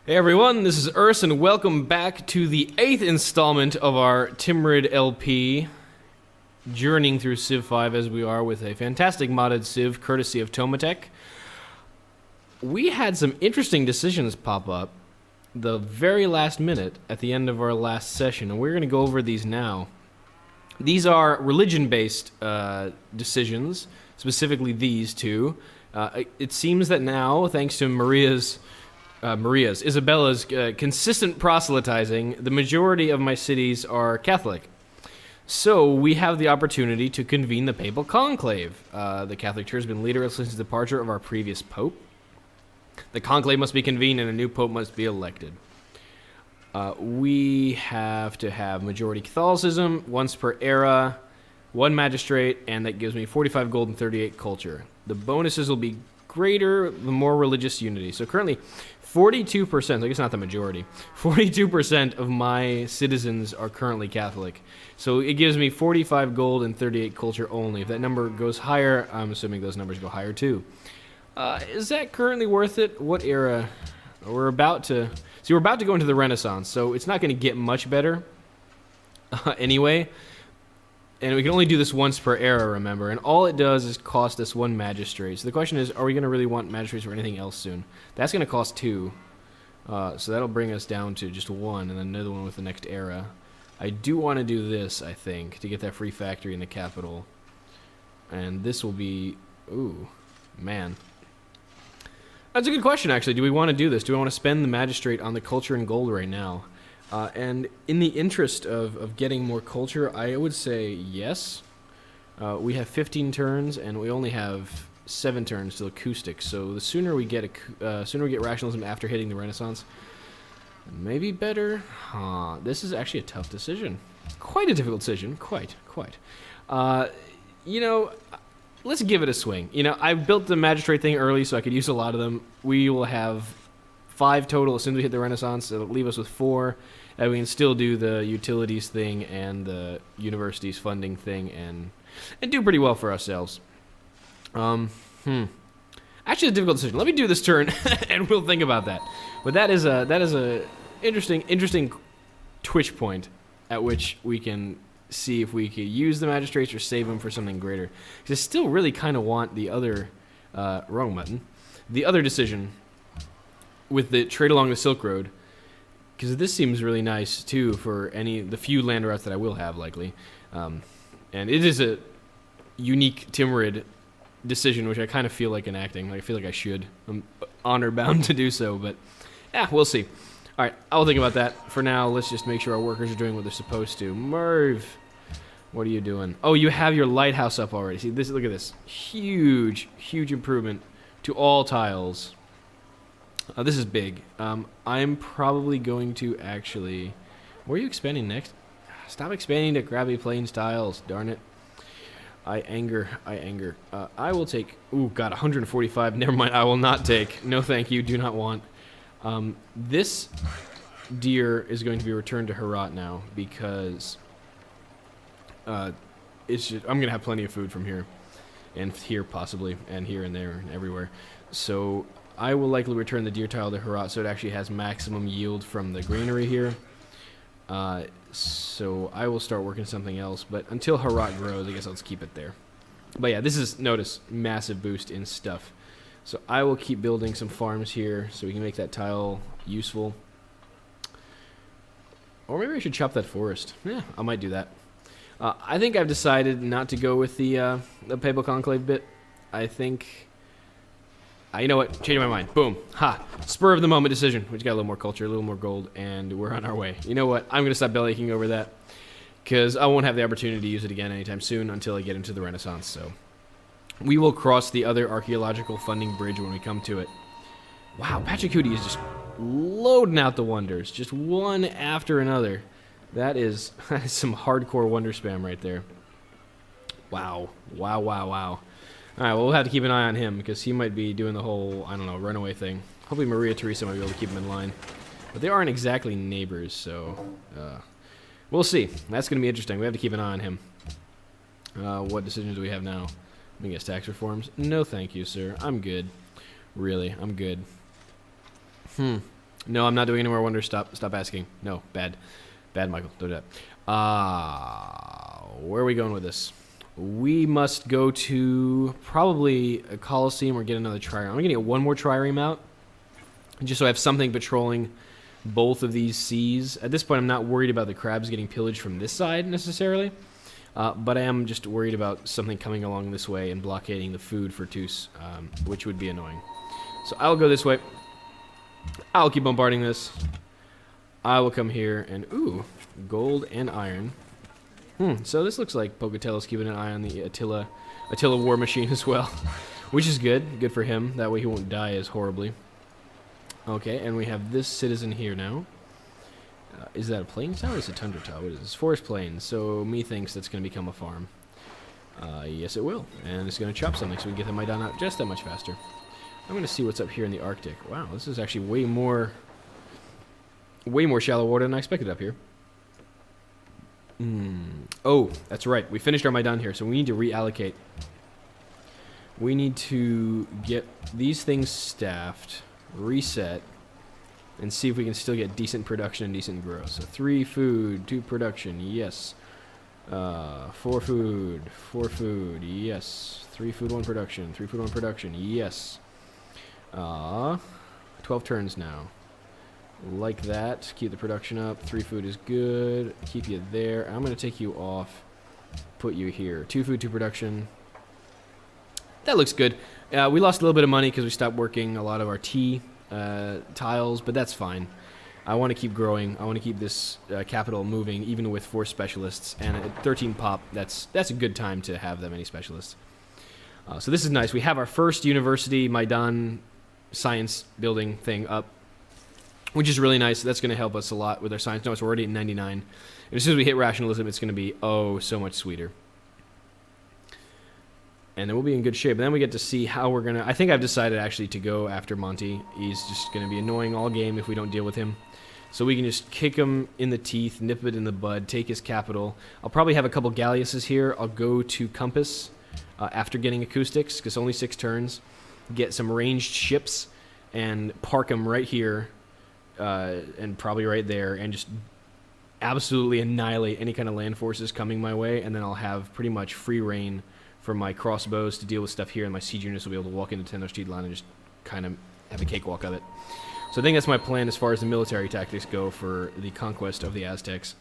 Hey everyone, this is Urs, and welcome back to the 8th installment of our Timurid LP, journeying through Civ 5 as we are with a fantastic modded Civ, courtesy of Tomatekh. We had some interesting decisions pop up the very last minute at the end of our last session, and we're going to go over these now. These are religion-based decisions, specifically these two. It seems that now, thanks to Isabella's consistent proselytizing, the majority of my cities are Catholic. So we have the opportunity to convene the Papal Conclave. The Catholic Church has been leaderless since the departure of our previous Pope. The Conclave must be convened and a new Pope must be elected. We have to have majority Catholicism, once per era, one magistrate, and that gives me 45 gold and 38 culture. The bonuses will be greater the more religious unity. So currently, 42%, I guess not the majority, 42% of my citizens are currently Catholic. So it gives me 45 gold and 38 culture only. If that number goes higher, I'm assuming those numbers go higher too. Is that currently worth it? What era? We're about to go into the Renaissance, so it's not going to get much better anyway. And we can only do this once per era, remember, and all it does is cost us one magistrate. So the question is, are we going to really want magistrates or anything else soon? That's going to cost 2, so that'll bring us down to just 1, and then another one with the next era. I do want to do this, I think, to get that free factory in the capital. And this will be... ooh, man. That's a good question, actually. Do we want to do this? Do we want to spend the magistrate on the culture and gold right now? And in the interest of getting more culture, I would say yes. We have 15 turns, and we only have 7 turns till acoustics. So the sooner we get rationalism after hitting the Renaissance, maybe better. This is actually a tough decision. Quite a difficult decision. Quite. Let's give it a swing. I built the magistrate thing early, so I could use a lot of them. We will have 5 total as soon as we hit the Renaissance. It'll leave us with 4. And we can still do the utilities thing and the university's funding thing and do pretty well for ourselves. Actually, a difficult decision. Let me do this turn, and we'll think about that. But that is a interesting twitch point at which we can see if we could use the magistrates or save them for something greater. Because I still really kind of want the other wrong button. The other decision with the trade along the Silk Road, because this seems really nice too for the few land routes that I will have likely, and it is a unique Timurid decision, which I kind of feel like enacting. I feel like I should. I'm honor bound to do so, but yeah, we'll see. All right, I'll think about that. For now, let's just make sure our workers are doing what they're supposed to. Merv, what are you doing? Oh, you have your lighthouse up already. See this? Look at this huge improvement to all tiles. This is big. I'm probably going to actually... Where are you expanding next? Stop expanding to Gravity Plains tiles, darn it. I anger. I will take... Ooh, God, 145. Never mind, I will not take. No thank you, do not want. This deer is going to be returned to Herat now because it's just, I'm going to have plenty of food from here. And here, possibly. And here and there and everywhere. So... I will likely return the deer tile to Herat so it actually has maximum yield from the granary here. So I will start working something else, but until Herat grows, I guess I'll just keep it there. But yeah, this is, notice, massive boost in stuff. So I will keep building some farms here so we can make that tile useful. Or maybe I should chop that forest. Yeah, I might do that. I think I've decided not to go with the Papal Conclave bit. I think... you know what? Changing my mind. Boom. Ha. Spur of the moment decision. We just got a little more culture, a little more gold, and we're on our way. You know what? I'm going to stop bellyaching over that because I won't have the opportunity to use it again anytime soon until I get into the Renaissance. So we will cross the other archaeological funding bridge when we come to it. Wow. Pachacooty is just loading out the wonders. Just one after another. That is some hardcore wonder spam right there. Wow. All right, well, we'll have to keep an eye on him because he might be doing the whole, I don't know, runaway thing. Hopefully Maria Teresa might be able to keep him in line. But they aren't exactly neighbors, so we'll see. That's going to be interesting. We have to keep an eye on him. What decisions do we have now? Let me guess, tax reforms? No, thank you, sir. I'm good. Really, I'm good. No, I'm not doing any more wonders. Stop asking. No, bad. Bad, Michael. Don't do that. Where are we going with this? We must go to probably a Coliseum or get another trireme. I'm going to get one more trireme out, just so I have something patrolling both of these seas. At this point, I'm not worried about the crabs getting pillaged from this side necessarily, but I am just worried about something coming along this way and blockading the food for Tus, which would be annoying. So I'll go this way. I'll keep bombarding this. I will come here and, ooh, gold and iron. So this looks like Pocatello's keeping an eye on the Attila war machine as well, which is good. Good for him. That way he won't die as horribly. Okay, and we have this citizen here now. Is that a plains tower or is it a tundra tower? What is this? Forest plains. So methinks that's going to become a farm. Yes, it will. And it's going to chop something so we can get the Maidan out just that much faster. I'm going to see what's up here in the Arctic. Wow, this is actually way more shallow water than I expected up here. Oh, that's right. We finished our Maidan here, so we need to reallocate. We need to get these things staffed, reset, and see if we can still get decent production and decent growth. So 3 food, 2 production, yes. 4 food, yes. 3 food, 1 production, 3 food, 1 production, yes. 12 turns now. Like that. Keep the production up. 3 food is good. Keep you there. I'm going to take you off. Put you here. 2 food, 2 production. That looks good. We lost a little bit of money because we stopped working a lot of our tea tiles, but that's fine. I want to keep growing. I want to keep this capital moving, even with 4 specialists. And at 13 pop, that's a good time to have that many specialists. So this is nice. We have our first university Maidan science building thing up, which is really nice. That's going to help us a lot with our science. No, it's already at 99. And as soon as we hit rationalism, it's going to be, oh, so much sweeter. And then we'll be in good shape. And then we get to see how we're going to... I think I've decided actually to go after Monty. He's just going to be annoying all game if we don't deal with him. So we can just kick him in the teeth, nip it in the bud, take his capital. I'll probably have a couple galleasses here. I'll go to Compass after getting acoustics, because only 6 turns. Get some ranged ships and park them right here. And probably right there, and just absolutely annihilate any kind of land forces coming my way, and then I'll have pretty much free reign for my crossbows to deal with stuff here, and my siege units will be able to walk into Tenochtitlan and just kind of have a cakewalk of it. So I think that's my plan as far as the military tactics go for the conquest of the Aztecs.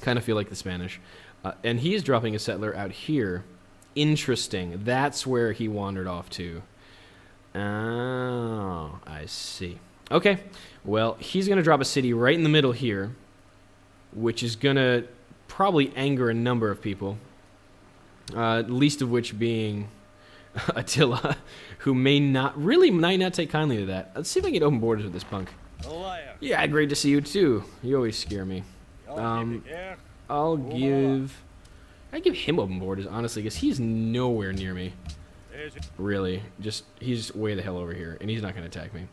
Kind of feel like the Spanish. And he is dropping a settler out here. Interesting. That's where he wandered off to. Oh, I see. Okay, well, he's going to drop a city right in the middle here, which is going to probably anger a number of people, least of which being Attila, who might not take kindly to that. Let's see if I can get open borders with this punk. Yeah, great to see you too. You always scare me. I give him open borders, honestly, because he's nowhere near me. Really, he's way the hell over here, and he's not going to attack me.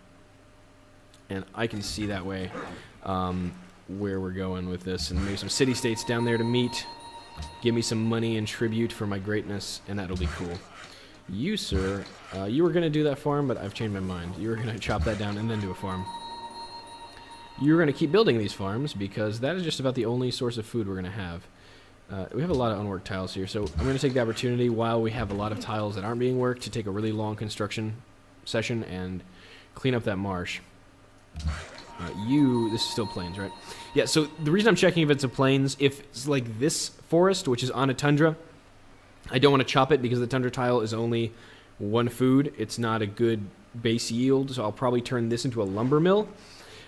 And I can see that way where we're going with this. And maybe some city-states down there to meet. Give me some money and tribute for my greatness, and that'll be cool. You, sir, you were going to do that farm, but I've changed my mind. You were going to chop that down and then do a farm. You're going to keep building these farms, because that is just about the only source of food we're going to have. We have a lot of unworked tiles here, so I'm going to take the opportunity while we have a lot of tiles that aren't being worked to take a really long construction session and clean up that marsh. This is still plains, right? Yeah, so the reason I'm checking if it's a plains, if it's like this forest, which is on a tundra, I don't want to chop it because the tundra tile is only 1 food. It's not a good base yield, so I'll probably turn this into a lumber mill.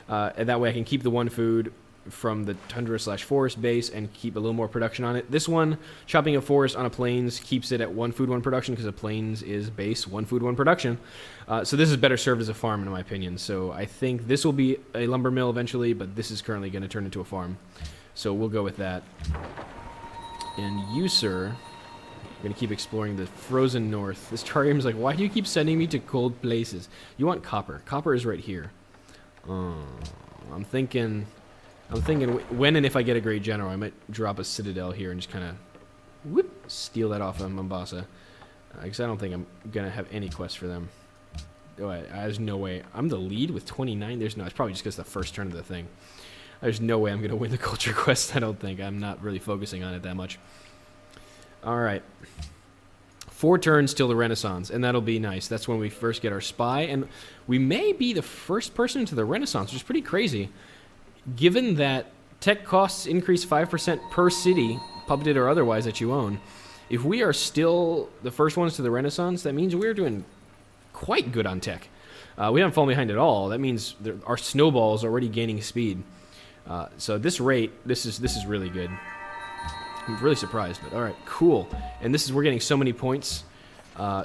And that way I can keep the 1 food from the tundra/forest base and keep a little more production on it. This one, chopping a forest on a plains, keeps it at 1 food, 1 production, because a plains is base 1 food, 1 production. So this is better served as a farm, in my opinion. So I think this will be a lumber mill eventually, but this is currently going to turn into a farm. So we'll go with that. And you, sir, are going to keep exploring the frozen north. This trireme is like, why do you keep sending me to cold places? You want copper. Copper is right here. I'm thinking when and if I get a great general, I might drop a citadel here and just kind of steal that off of Mombasa. Because I don't think I'm going to have any quest for them. There's no way. I'm the lead with 29. There's no. It's probably just because the first turn of the thing. There's no way I'm gonna win the culture quest. I don't think. I'm not really focusing on it that much. All right. 4 turns till the Renaissance, and that'll be nice. That's when we first get our spy, and we may be the first person into the Renaissance, which is pretty crazy, given that tech costs increase 5% per city, puppeted or otherwise, that you own. If we are still the first ones to the Renaissance, that means we're doing quite good on tech. We haven't fallen behind at all. That means our snowball is already gaining speed. So this rate, this is really good. I'm really surprised, but all right, cool. And we're getting so many points,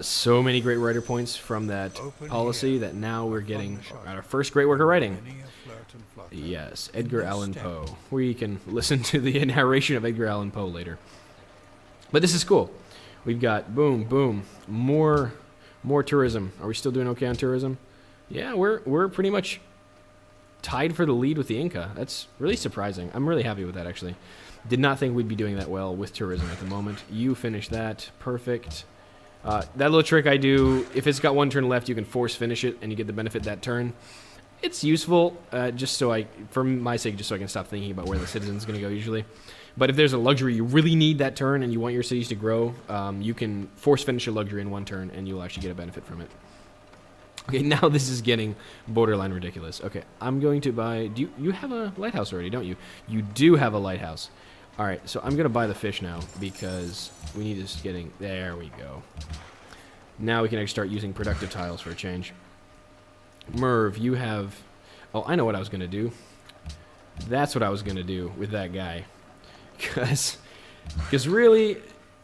so many great writer points from that policy that now we're getting our first great work of writing. Yes, Edgar Allan Poe. We can listen to the narration of Edgar Allan Poe later. But this is cool. We've got boom, boom, more tourism. Are we still doing okay on tourism? Yeah, we're pretty much tied for the lead with the Inca. That's really surprising. I'm really happy with that, actually. Did not think we'd be doing that well with tourism at the moment. You finished that. Perfect. That little trick I do, if it's got 1 turn left, you can force finish it, and you get the benefit that turn. It's useful, just so for my sake, just so I can stop thinking about where the citizen's going to go usually. But if there's a luxury you really need that turn and you want your cities to grow, you can force finish a luxury in 1 turn, and you'll actually get a benefit from it. Okay, now this is getting borderline ridiculous. Okay, I'm going to buy... You have a lighthouse already, don't you? You do have a lighthouse. All right, so I'm going to buy the fish now because we need this getting... There we go. Now we can actually start using productive tiles for a change. Merv, you have... Oh, I know what I was going to do. That's what I was going to do with that guy. Because really,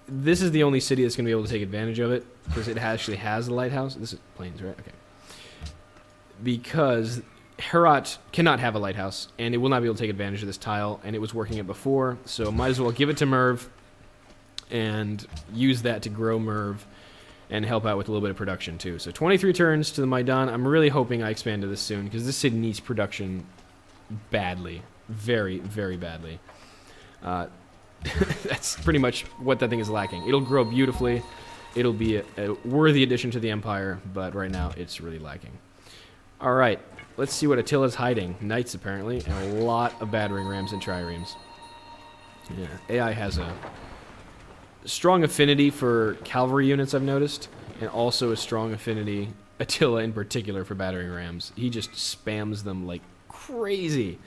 this is the only city that's going to be able to take advantage of it. Because it actually has a lighthouse. This is Plains, right? Okay. Because Herat cannot have a lighthouse, and it will not be able to take advantage of this tile, and it was working it before, so might as well give it to Merv and use that to grow Merv and help out with a little bit of production too. So 23 turns to the Maidan. I'm really hoping I expand to this soon, because this city needs production badly. Very, very badly. That's pretty much what that thing is lacking. It'll grow beautifully. It'll be a worthy addition to the Empire, but right now it's really lacking. All right, let's see what Attila's hiding. Knights, apparently, and a lot of battering rams and triremes. Yeah, AI has a strong affinity for cavalry units, I've noticed, and also a strong affinity, Attila in particular, for battering rams. He just spams them like crazy.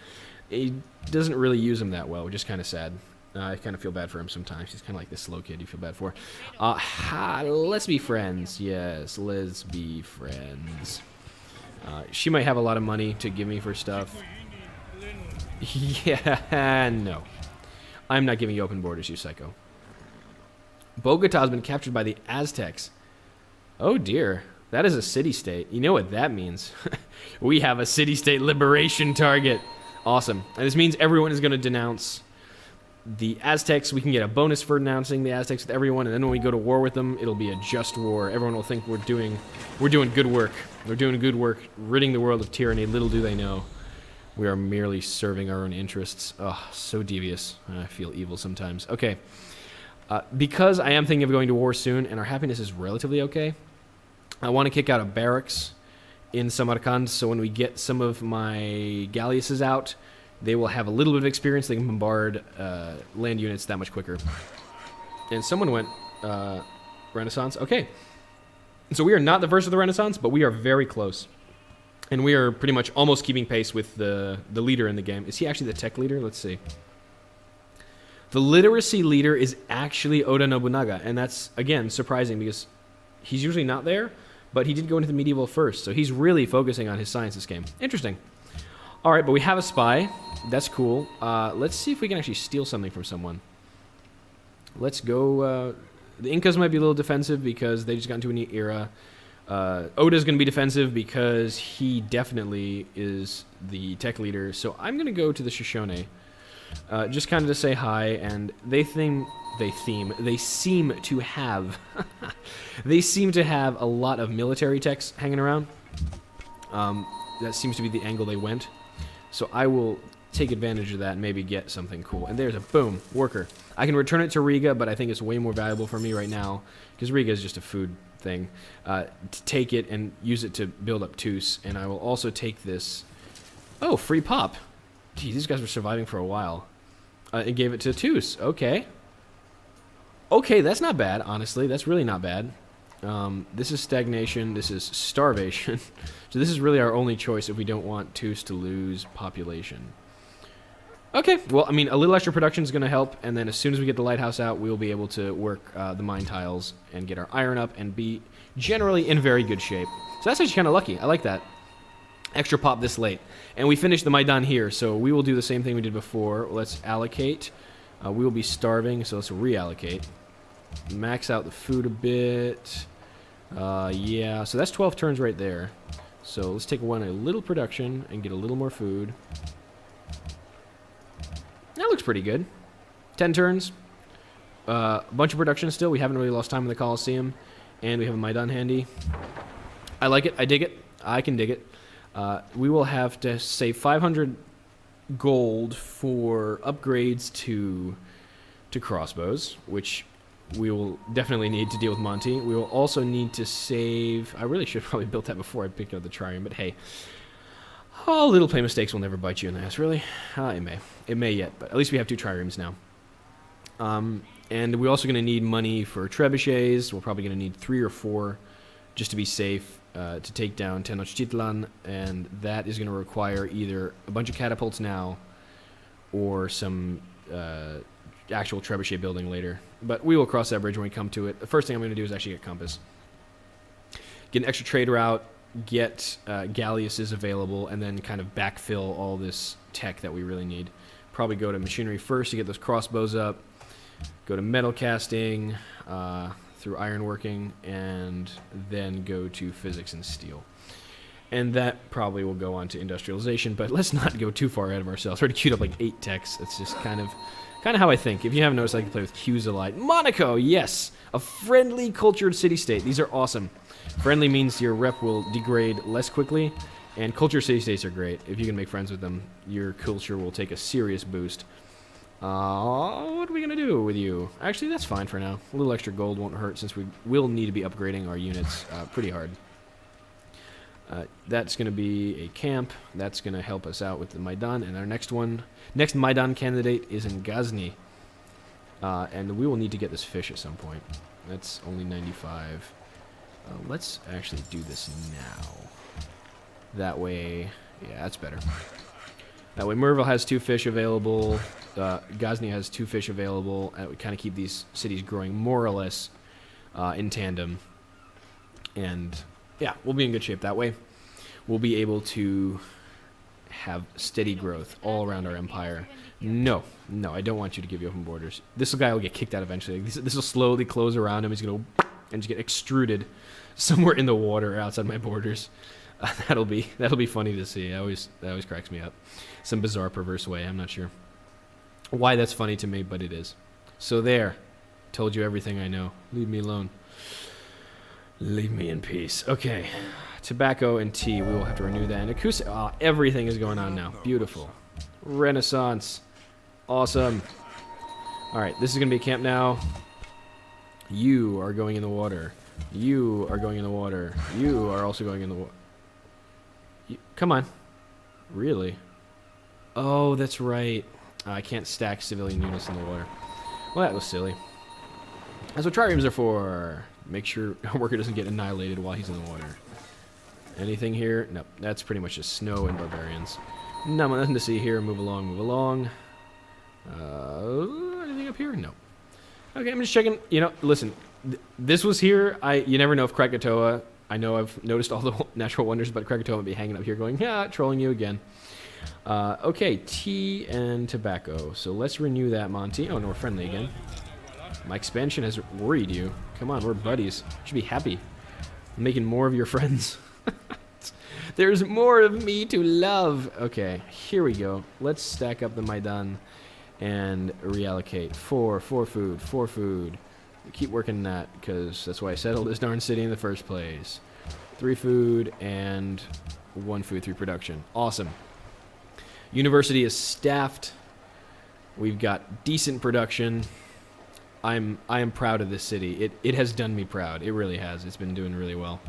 He doesn't really use them that well, which is kind of sad. I kind of feel bad for him sometimes. He's kind of like this slow kid you feel bad for. Let's be friends. Yes, let's be friends. She might have a lot of money to give me for stuff. Yeah, no. I'm not giving you open borders, you psycho. Bogota's been captured by the Aztecs. Oh dear. That is a city-state. You know what that means. We have a city-state liberation target. Awesome. And this means everyone is going to denounce the Aztecs. We can get a bonus for denouncing the Aztecs with everyone, and then when we go to war with them, it'll be a just war. Everyone will think we're doing good work. We're doing good work, ridding the world of tyranny. Little do they know, we are merely serving our own interests. Oh, so devious. I feel evil sometimes. Okay. Because I am thinking of going to war soon, and our happiness is relatively okay, I want to kick out a barracks in Samarkand, so when we get some of my galleasses out, they will have a little bit of experience. They can bombard land units that much quicker. And someone went Renaissance. Okay. So we are not the first of the Renaissance, but we are very close. And we are pretty much almost keeping pace with the leader in the game. Is he actually the tech leader? Let's see. The literacy leader is actually Oda Nobunaga. And that's, again, surprising because he's usually not there, but he did go into the medieval first. So he's really focusing on his science this game. Interesting. All right, but we have a spy. That's cool. Let's see if we can actually steal something from someone. Let's go. The Incas might be a little defensive because they just got into a new era. Oda's going to be defensive because he definitely is the tech leader. So I'm going to go to the Shoshone, just kind of to say hi. And they seem to have they seem to have a lot of military techs hanging around. That seems to be the angle they went. So I will take advantage of that and maybe get something cool. And there's a boom worker. I can return it to Riga, but I think it's way more valuable for me right now because Riga is just a food thing, to take it and use it to build up Tus. And I will also take this. Oh, free pop. Geez, these guys were surviving for a while. And gave it to Tus. Okay. Okay, that's not bad, honestly. That's really not bad. This is stagnation. This is starvation. So this is really our only choice if we don't want Tus to lose population. Okay, well, I mean, a little extra production is going to help, and then as soon as we get the lighthouse out, we'll be able to work the mine tiles and get our iron up and be generally in very good shape. So that's actually kind of lucky. I like that. Extra pop this late. And we finished the Maidan here, so we will do the same thing we did before. Let's allocate. We will be starving, so let's reallocate. Max out the food a bit. Yeah, so that's 12 turns right there. So let's take a little production and get a little more food. That looks pretty good. 10 turns. A bunch of production still. We haven't really lost time in the Colosseum. And we have a Maidan handy. I like it. I dig it. I can dig it. We will have to save 500 gold for upgrades to crossbows, which we will definitely need to deal with Monty. We will also need to save... I really should have probably built that before I picked up the trireme, but hey. Oh, little play mistakes will never bite you in the ass, really. It may. It may yet, but at least we have 2 triremes now. And we're also going to need money for trebuchets. We're probably going to need 3 or 4 just to be safe to take down Tenochtitlan, and that is going to require either a bunch of catapults now or some actual trebuchet building later. But we will cross that bridge when we come to it. The first thing I'm going to do is actually get compass. Get an extra trade route, get galleasses available, and then kind of backfill all this tech that we really need. Probably go to machinery first to get those crossbows up, go to metal casting through ironworking, and then go to physics and steel. And that probably will go on to industrialization, but let's not go too far ahead of ourselves. I already queued up like 8 techs. It's just kind of how I think. If you haven't noticed, I can play with Q's a lot. Monaco, yes! A friendly, cultured city-state. These are awesome. Friendly means your rep will degrade less quickly, and cultured city-states are great. If you can make friends with them, your culture will take a serious boost. What are we going to do with you? Actually, that's fine for now. A little extra gold won't hurt, since we will need to be upgrading our units pretty hard. That's going to be a camp. That's going to help us out with the Maidan. And our next Maidan candidate is in Ghazni. And we will need to get this fish at some point. That's only 95. Let's actually do this now. That way, yeah, that's better. That way Merville has 2 fish available. Ghazni has 2 fish available. And we kind of keep these cities growing more or less in tandem. And yeah, we'll be in good shape that way. We'll be able to have steady growth all around our empire. No, I don't want you to give you open borders. This guy will get kicked out eventually. This will slowly close around him. He's going to and just get extruded somewhere in the water outside my borders. That'll be funny to see. That always cracks me up. Some bizarre, perverse way. I'm not sure why that's funny to me, but it is. So there. Told you everything I know. Leave me alone. Leave me in peace. Okay. Tobacco and tea. We will have to renew that. And acoustic. Oh, everything is going on now. Beautiful. Renaissance. Awesome. Alright, this is going to be a camp now. You are going in the water. You are going in the water. You are also going in the water. Come on. Really? Oh, that's right. I can't stack civilian units in the water. Well, that was silly. That's what triremes are for. Make sure our worker doesn't get annihilated while he's in the water. Anything here? Nope. That's pretty much just snow and barbarians. Nothing to see here. Move along, move along. Anything up here? No. Okay, I'm just checking. You know, listen. This was here. You never know if Krakatoa... I know I've noticed all the natural wonders, but Krakatoa might be hanging up here going, yeah, trolling you again. Okay, tea and tobacco. So let's renew that, Monty. Oh, no, we're friendly again. My expansion has worried you. Come on, we're buddies. You should be happy. I'm making more of your friends. There's more of me to love. Okay, here we go. Let's stack up the Maidan and reallocate. 4 food. Keep working that, because that's why I settled this darn city in the first place. 3 food and 1 food, 3 production. Awesome. University is staffed. We've got decent production. I am proud of this city. It has done me proud. It really has. It's been doing really well.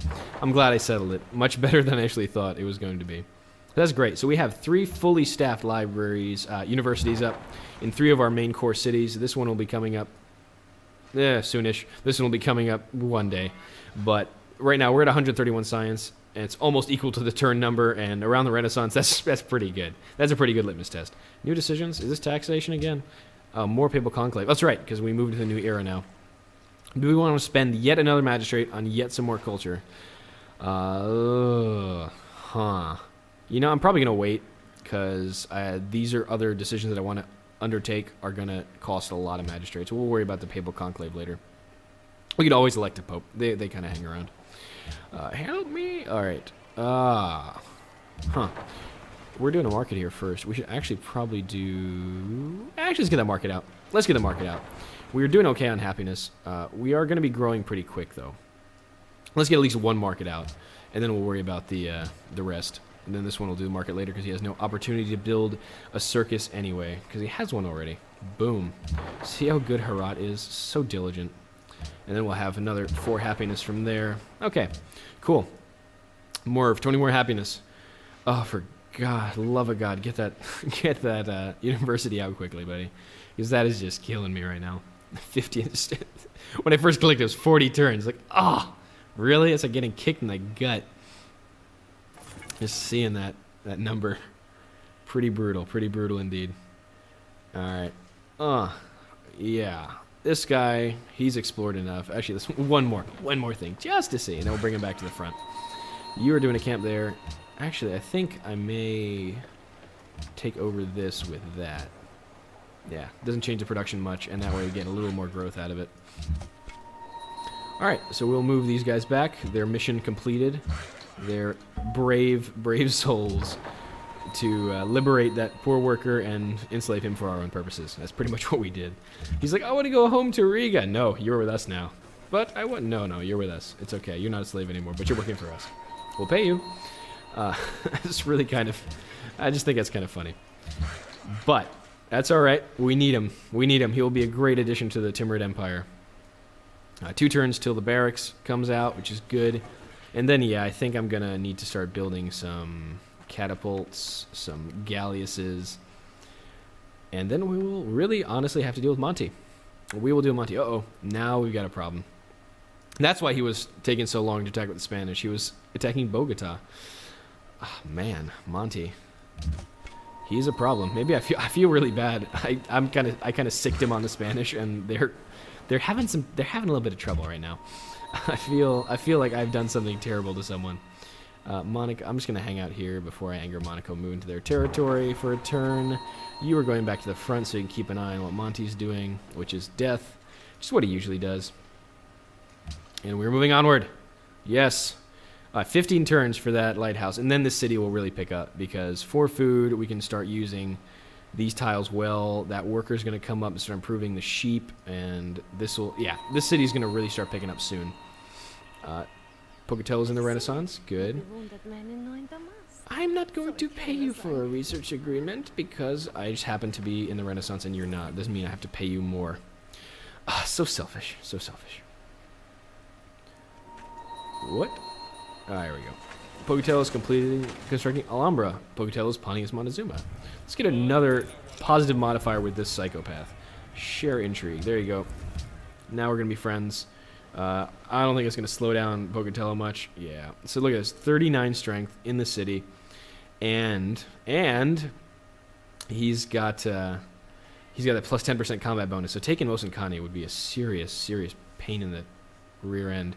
I'm glad I settled it. Much better than I actually thought it was going to be. That's great. So we have 3 fully staffed libraries, universities up in 3 of our main core cities. This one will be coming up soonish. This one will be coming up one day. But right now we're at 131 science, and it's almost equal to the turn number, and around the Renaissance, that's pretty good. That's a pretty good litmus test. New decisions? Is this taxation again? More papal conclave. That's right, because we moved to the new era now. Do we want to spend yet another magistrate on yet some more culture? You know, I'm probably going to wait, because these are other decisions that I want to undertake are going to cost a lot of magistrates. We'll worry about the papal conclave later. We could always elect a pope. They kind of hang around. Help me. All right. We're doing a market here first. We should actually probably do... Actually, let's get that market out. Let's get the market out. We are doing okay on happiness. We are going to be growing pretty quick, though. Let's get at least one market out, and then we'll worry about the rest. And then this one will do the market later because he has no opportunity to build a circus anyway, because he has one already. Boom. See how good Herat is? So diligent. And then we'll have another 4 happiness from there. Okay, cool. 20 more happiness. Oh, for God, love of God, get that university out quickly, buddy, because that is just killing me right now. 50. When I first clicked, it was 40 turns. Like, really? It's like getting kicked in the gut. Just seeing that number, pretty brutal indeed. All right. Yeah. This guy, he's explored enough. Actually, this one more thing, just to see, and then we'll bring him back to the front. You are doing a camp there. Actually, I think I may take over this with that. Yeah, doesn't change the production much, and that way we get a little more growth out of it. Alright, so we'll move these guys back. Their mission completed. They're brave souls to liberate that poor worker and enslave him for our own purposes. That's pretty much what we did. He's like, I want to go home to Riga. No, you're with us now. But I wouldn't. No, you're with us. It's okay. You're not a slave anymore, but you're working for us. We'll pay you. It's really I just think that's kind of funny. But that's all right. We need him. He will be a great addition to the Timurid Empire. 2 turns till the barracks comes out, which is good. And then, yeah, I think I'm going to need to start building some catapults, some galleasses. And then we will really honestly have to deal with Monty. We will deal with Monty. Uh-oh. Now we've got a problem. That's why he was taking so long to attack with the Spanish. He was attacking Bogota. Oh, man, Monty. He's a problem. Maybe I feel really bad. I kind of sicked him on the Spanish, and they're having a little bit of trouble right now. I feel like I've done something terrible to someone. Monaco, I'm just gonna hang out here before I anger Monaco. Move into their territory for a turn. You are going back to the front so you can keep an eye on what Monty's doing, which is death, just what he usually does. And we're moving onward. Yes. 15 turns for that lighthouse, and then the city will really pick up, because for food, we can start using these tiles well. That worker's going to come up and start improving the sheep, and this city's going to really start picking up soon. Pocatello's in the Renaissance. Good. I'm not going to pay you for a research agreement, because I just happen to be in the Renaissance and you're not. Doesn't mean I have to pay you more. So selfish. So selfish. What? There we go. Pocatello's constructing Alhambra. Pocatello's planning his Montezuma. Let's get another positive modifier with this psychopath. Share intrigue. There you go. Now we're going to be friends. I don't think it's going to slow down Pocatello much. Yeah. So look at this. 39 strength in the city. And he's got that plus 10% combat bonus. So taking Mosankane would be a serious pain in the rear end.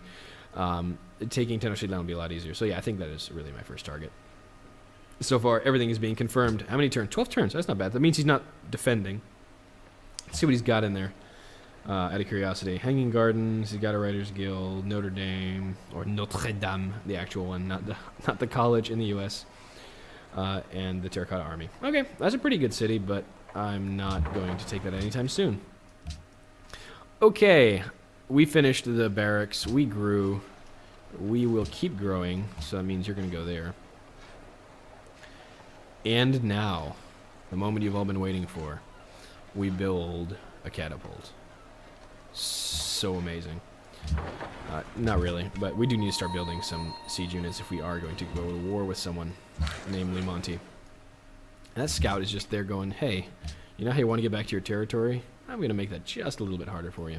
Taking Tenochtitlan will be a lot easier. So yeah, I think that is really my first target. So far, everything is being confirmed. How many turns? 12 turns. That's not bad. That means he's not defending. Let's see what he's got in there. Out of curiosity. Hanging Gardens. He's got a Writers Guild. Notre Dame. Or Notre Dame. The actual one. Not the college in the U.S. And the Terracotta Army. Okay. That's a pretty good city, but I'm not going to take that anytime soon. Okay. We finished the barracks. We grew. We will keep growing, so that means you're going to go there. And now, the moment you've all been waiting for, we build a catapult. So amazing. Not really, but we do need to start building some siege units if we are going to go to war with someone, namely Monty. And that scout is just there going, hey, you know how you want to get back to your territory? I'm going to make that just a little bit harder for you.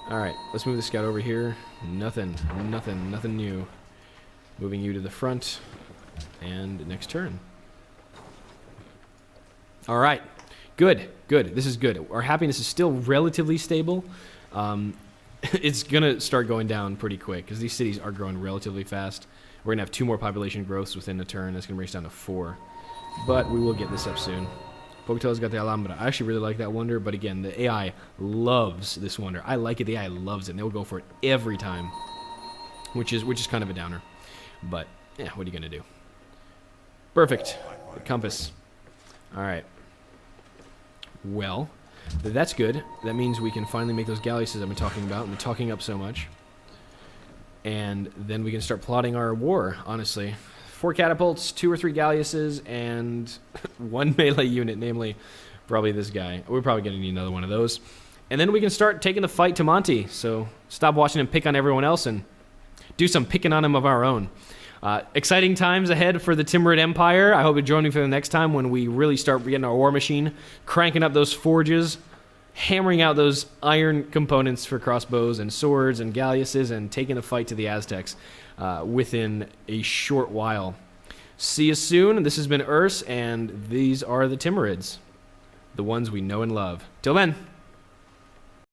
Alright, let's move the scout over here. Nothing new. Moving you to the front. And next turn. Alright, good. This is good. Our happiness is still relatively stable. It's going to start going down pretty quick because these cities are growing relatively fast. We're going to have 2 more population growths within a turn. That's going to bring us down to 4. But we will get this up soon. Pocatello's got the Alhambra. I actually really like that wonder, but again, the AI loves this wonder. I like it. The AI loves it, and they'll go for it every time, which is kind of a downer. But, yeah, what are you going to do? Perfect. The compass. All right. Well, that's good. That means we can finally make those galleasses I've been talking about and been talking up so much. And then we can start plotting our war, honestly. 4 catapults, 2 or 3 galleasses, and 1 melee unit, namely probably this guy. We're probably going to need another one of those. And then we can start taking the fight to Monty. So stop watching him pick on everyone else and do some picking on him of our own. Exciting times ahead for the Timurid Empire. I hope you join me for the next time when we really start getting our war machine, cranking up those forges, hammering out those iron components for crossbows and swords and galleasses, and taking the fight to the Aztecs within a short while. See you soon. This has been Urs, and these are the Timurids, the ones we know and love. Till then.